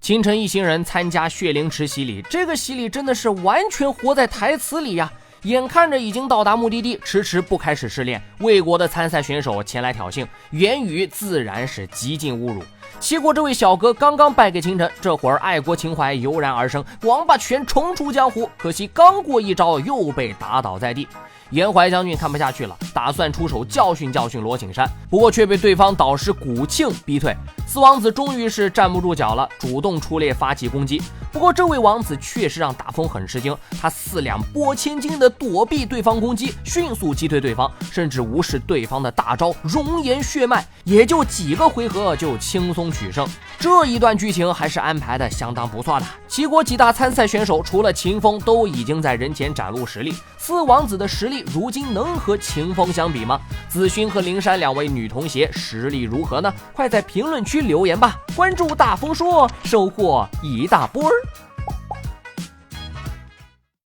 清晨一行人参加血灵池洗礼，这个洗礼真的是完全活在台词里呀。眼看着已经到达目的地，迟迟不开始试炼，魏国的参赛选手前来挑衅，言语自然是极尽侮辱。齐国这位小哥刚刚败给秦城，这会儿爱国情怀油然而生，王八拳重出江湖，可惜刚过一招又被打倒在地。颜怀将军看不下去了，打算出手教训教训罗景山，不过却被对方导师古庆逼退。四王子终于是站不住脚了，主动出列发起攻击。不过这位王子确实让大风很吃惊，他4两拨千斤的躲避对方攻击，迅速击退对方，甚至无视对方的大招熔岩血脉，也就几个回合就轻松取胜。这一段剧情还是安排的相当不错的。齐国几大参赛选手除了秦风都已经在人前展露实力，四王子的实力如今能和秦风相比吗？子勋和灵珊2位女同学实力如何呢？快在评论区留言吧！关注大风说，收获一大波儿。